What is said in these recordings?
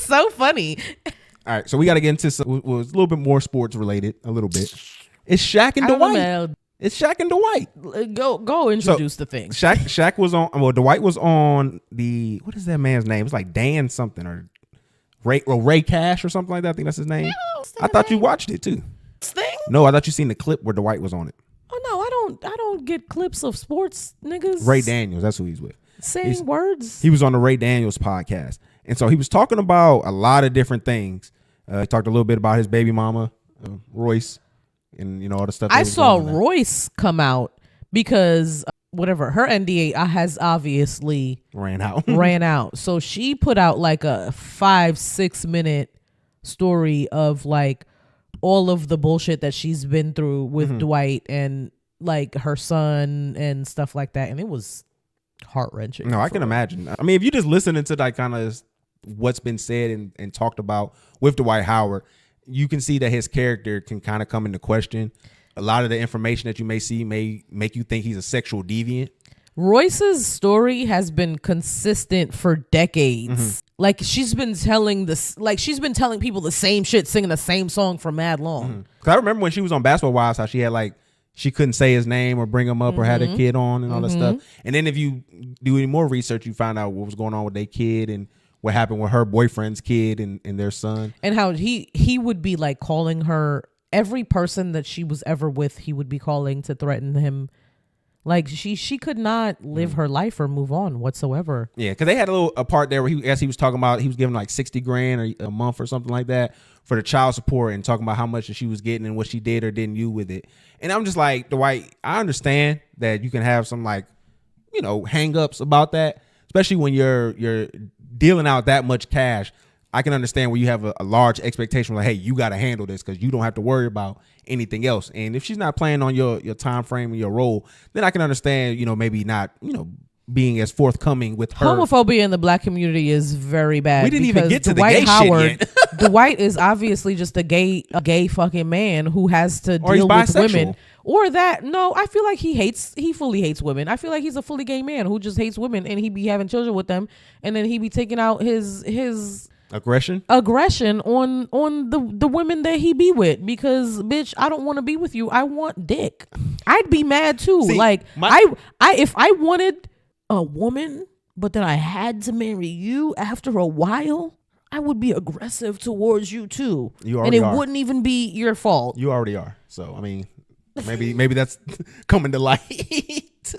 was so funny. All right, so we got to get into some, was a little bit more sports related, a little bit. It's Shaq and Dwight. It's Shaq and Dwight. Go introduce the thing. Shaq was on. Well, Dwight was on the. What is that man's name? It's like Dan something or Ray Cash or something like that. I think that's his name. I thought you watched it too. Thing? No, I thought you seen the clip where Dwight was on it. Oh no, I don't get clips of sports niggas. Ray Daniels, that's who he's with. Saying words. He was on the Ray Daniels podcast, and so he was talking about a lot of different things. He talked a little bit about his baby mama, Royce. And all the stuff. I saw Royce come out because whatever her NDA has obviously ran out. So she put out like a 5-6 minute story of like all of the bullshit that she's been through with Dwight and like her son and stuff like that, and it was heart-wrenching. No, I can imagine. I mean, if you just listening to like kind of what's been said and talked about with Dwight Howard, you can see that his character can kind of come into question. A lot of the information that you may see may make you think he's a sexual deviant. Royce's story has been consistent for decades. Like she's been telling people the same shit, singing the same song for mad long. Cause I remember when she was on Basketball Wives, how she had like, she couldn't say his name or bring him up or had a kid on and all that stuff. And then if you do any more research, you find out what was going on with their kid and what happened with her boyfriend's kid and their son. And how he would be like calling her, every person that she was ever with, he would be calling to threaten him. Like she could not live her life or move on whatsoever. Yeah, because they had a part there where he was talking about, he was giving like $60,000 a month or something like that for the child support and talking about how much she was getting and what she did or didn't do with it. And I'm just like, Dwight, I understand that you can have some like, hang-ups about that, especially when you're dealing out that much cash. I can understand where you have a large expectation like, hey, you got to handle this because you don't have to worry about anything else. And if she's not playing on your time frame and your role, then I can understand, maybe not, being as forthcoming with her. Homophobia in the black community is very bad. We didn't even get to Dwight the gay Howard, shit yet. Dwight is obviously just a gay fucking man who has to deal with women. Or that, no, I feel like he fully hates women. I feel like he's a fully gay man who just hates women, and he be having children with them, and then he be taking out his aggression on the women that he be with, because bitch, I don't want to be with you. I want dick. I'd be mad too. See, like if I wanted a woman, but then I had to marry you after a while, I would be aggressive towards you too. And it wouldn't even be your fault. You already are. So I mean, maybe that's coming to light.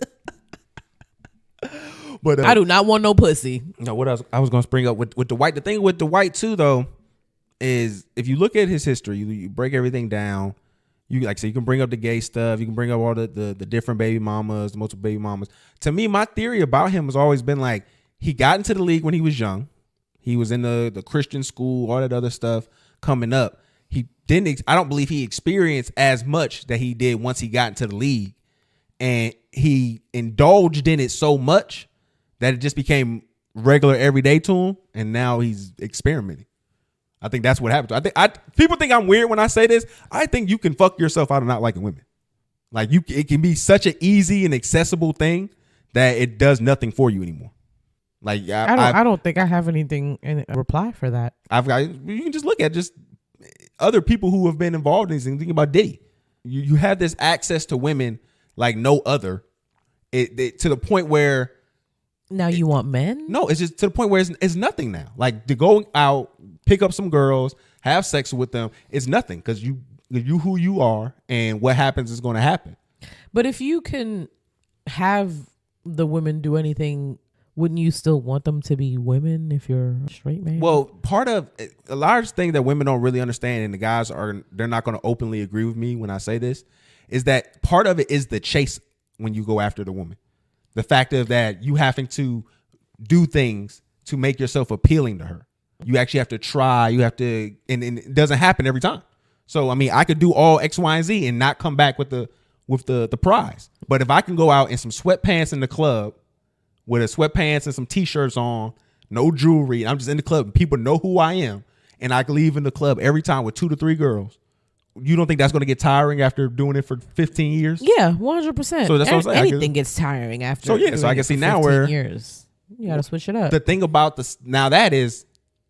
But I do not want no pussy. No, what else I was going to bring up with Dwight? The thing with Dwight too, though, is if you look at his history, you break everything down. You you can bring up the gay stuff. You can bring up all the different baby mamas, the multiple baby mamas. To me, my theory about him has always been like, he got into the league when he was young. He was in the Christian school, all that other stuff coming up. I don't believe he experienced as much that he did once he got into the league, and he indulged in it so much that it just became regular everyday to him, and now he's experimenting. I think that's what happened. People think I'm weird when I say this. I think you can fuck yourself out of not liking women. Like it can be such an easy and accessible thing that it does nothing for you anymore. Like I don't think I have anything in a reply for that. You can just look at just other people who have been involved in these things. Think about Diddy. You have this access to women like no other. To the point where now you want men? No, it's just to the point where it's nothing now. Like to go out, pick up some girls, have sex with them, it's nothing because you who you are, and what happens is going to happen. But if you can have the women do anything, wouldn't you still want them to be women if you're a straight man? Well, part of a large thing that women don't really understand, and the guys they're not going to openly agree with me when I say this, is that part of it is the chase when you go after the woman. The fact of that you having to do things to make yourself appealing to her. You actually have to try. You have to, and it doesn't happen every time. So I mean, I could do all X, Y, and Z and not come back with the prize. But if I can go out in some sweatpants in the club with a sweatpants and some t-shirts on, no jewelry, and I'm just in the club and people know who I am, and I can leave in the club every time with 2 to 3 girls, you don't think that's going to get tiring after doing it for 15 years? Yeah, 100%. So that's what I'm saying. Anything gets tiring after. So yeah, so I can see now where years. You got to switch it up. The thing about this now that is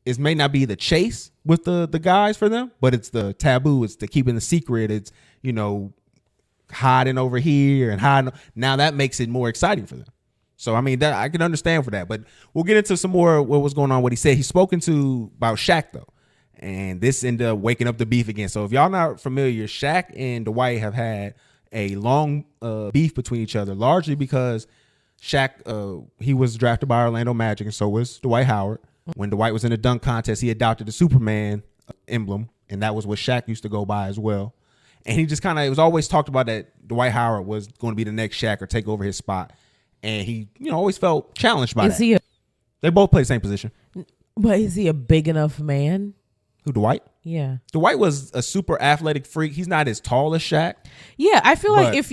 it may not be the chase with the guys for them, but it's the taboo. It's the keeping the secret. It's, you know, hiding over here and hiding. Now that makes it more exciting for them. So, I mean, that I can understand for that. But we'll get into some more what was going on, what he said. He's spoken to about Shaq, though. And this ended up waking up the beef again. So if y'all not familiar, Shaq and Dwight have had a long beef between each other, largely because Shaq, he was drafted by Orlando Magic, and so was Dwight Howard. When Dwight was in a dunk contest, he adopted the Superman emblem, and that was what Shaq used to go by as well. And he just kind of, it was always talked about that Dwight Howard was going to be the next Shaq or take over his spot. And he, you know, always felt challenged by that. They both play the same position. But is he a big enough man? Who, Dwight? Yeah. Dwight was a super athletic freak. He's not as tall as Shaq. Yeah, I feel like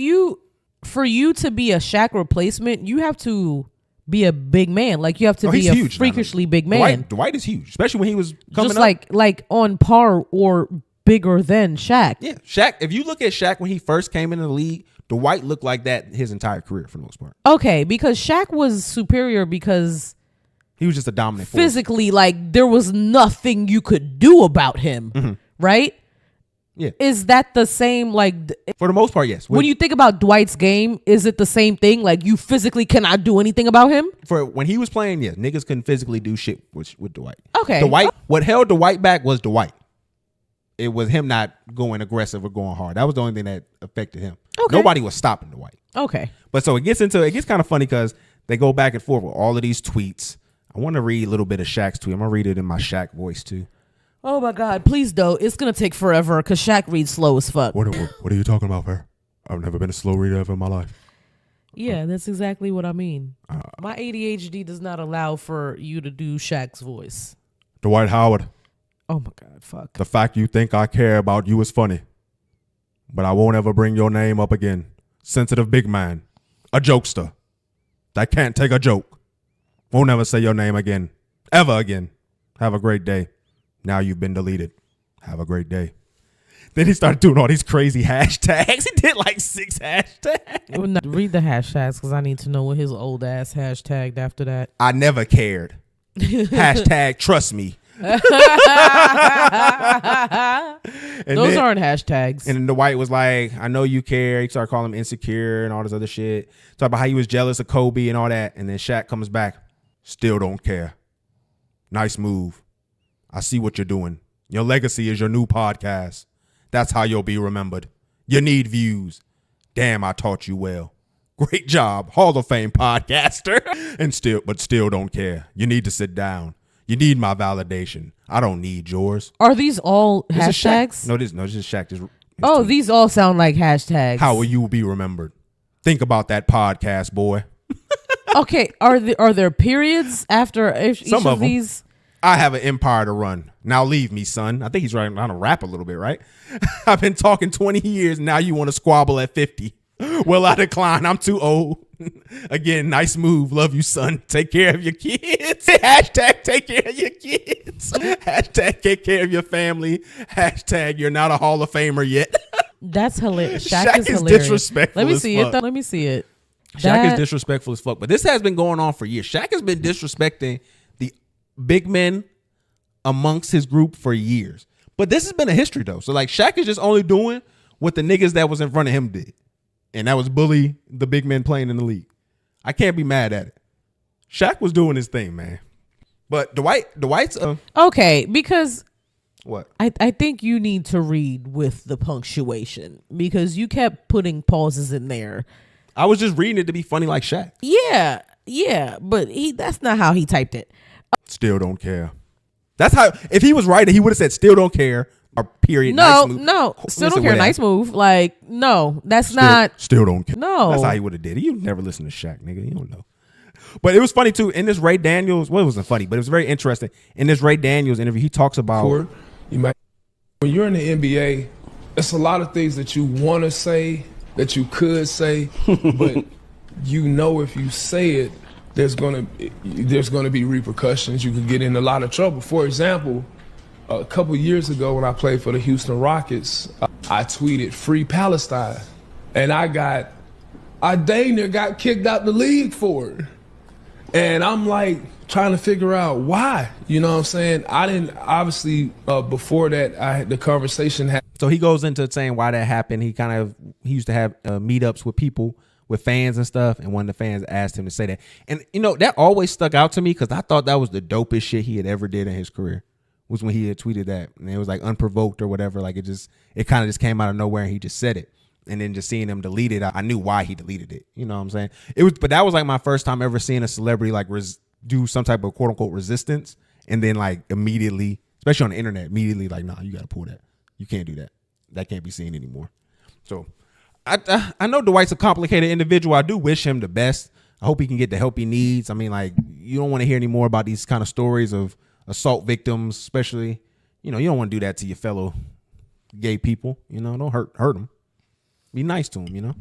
for you to be a Shaq replacement, you have to be a big man. Like you have to be a freakishly big man. Dwight is huge, especially when he was coming up. Just like on par or bigger than Shaq. Yeah, Shaq. If you look at Shaq when he first came into the league, Dwight looked like that his entire career for the most part. Okay, because Shaq was superior because he was just a dominant force. Physically, like there was nothing you could do about him, right? Yeah. Is that the same? Like for the most part, yes. When you think about Dwight's game, is it the same thing? Like you physically cannot do anything about him? For when he was playing, yeah, niggas couldn't physically do shit with Dwight. Okay. What held Dwight back was Dwight. It was him not going aggressive or going hard. That was the only thing that affected him. Okay. Nobody was stopping Dwight. Okay. But so it gets kind of funny because they go back and forth with all of these tweets. I want to read a little bit of Shaq's tweet. I'm going to read it in my Shaq voice too. Oh my God, please don't. It's going to take forever because Shaq reads slow as fuck. What are you talking about, Fer? I've never been a slow reader ever in my life. Yeah, that's exactly what I mean. My ADHD does not allow for you to do Shaq's voice. Dwight Howard. Oh my God, fuck. The fact you think I care about you is funny, but I won't ever bring your name up again. Sensitive big man. A jokester. That can't take a joke. Won't ever say your name again. Ever again. Have a great day. Now you've been deleted. Have a great day. Then he started doing all these crazy hashtags. He did like 6 hashtags. Read the hashtags because I need to know what his old ass hashtagged after that. I never cared. Hashtag trust me. Those aren't hashtags. And then Dwight was like, I know you care. He started calling him insecure and all this other shit. Talk about how he was jealous of Kobe and all that. And then Shaq comes back. Still don't care. Nice move. I see what you're doing. Your legacy is your new podcast. That's how you'll be remembered. You need views. Damn, I taught you well. Great job, Hall of Fame podcaster. But still don't care. You need to sit down. You need my validation. I don't need yours. Are these all hashtags? No, this is Shaq. These all sound like hashtags. How will you be remembered? Think about that podcast, boy. Okay, are there periods after each of these? I have an empire to run. Now leave me, son. I think he's trying to rap a little bit, right? I've been talking 20 years. Now you want to squabble at 50. Well, I decline. I'm too old. Again, nice move. Love you, son. Take care of your kids. Hashtag take care of your kids. Hashtag take care of your family. Hashtag you're not a Hall of Famer yet. That's hilarious. Shaq is hilarious. Disrespectful. Let me see it. Let me see it. Shaq is disrespectful as fuck. But this has been going on for years. Shaq has been disrespecting the big men amongst his group for years. But this has been a history, though. So, like, Shaq is just only doing what the niggas that was in front of him did. And that was bully the big men playing in the league. I can't be mad at it. Shaq was doing his thing, man. But Dwight's okay, because what? I think you need to read with the punctuation because you kept putting pauses in there. I was just reading it to be funny like Shaq. Yeah, but that's not how he typed it. Still don't care. That's how, if he was writing, he would have said still don't care. Or period. No, nice move. No. Still don't care. Nice move. Like, no, that's not. Still don't care. No. That's how he would have did it. You never listen to Shaq, nigga. You don't know. But it was funny, too. In this Ray Daniels, well, it wasn't funny, but it was very interesting. In this Ray Daniels interview, he talks about. When you're in the NBA, it's a lot of things that you want to say, that you could say, but you know if you say it, there's gonna be repercussions. You could get in a lot of trouble. For example, a couple years ago when I played for the Houston Rockets, I tweeted "Free Palestine," and I dang near got kicked out the league for it. And I'm like trying to figure out why. You know what I'm saying? I didn't, obviously, before that, the conversation happened. So he goes into saying why that happened. He used to have meetups with people, with fans and stuff, and one of the fans asked him to say that. And, you know, that always stuck out to me because I thought that was the dopest shit he had ever did in his career, was when he had tweeted that. And it was like unprovoked or whatever. Like it kind of just came out of nowhere and he just said it. And then just seeing him delete it, I knew why he deleted it. You know what I'm saying? But that was like my first time ever seeing a celebrity like do some type of quote unquote resistance. And then like immediately, especially on the internet, immediately like, nah, you got to pull that. You can't do that. That can't be seen anymore. So I know Dwight's a complicated individual. I do wish him the best. I hope he can get the help he needs. I mean, like, you don't want to hear any more about these kind of stories of assault victims, especially, you know, you don't want to do that to your fellow gay people. You know, don't hurt them. Be nice to them, you know?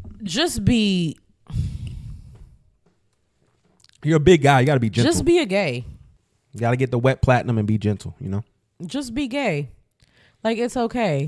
You're a big guy. You got to be gentle. Just be a gay. You got to get the wet platinum and be gentle, you know? Just be gay. Like, it's okay.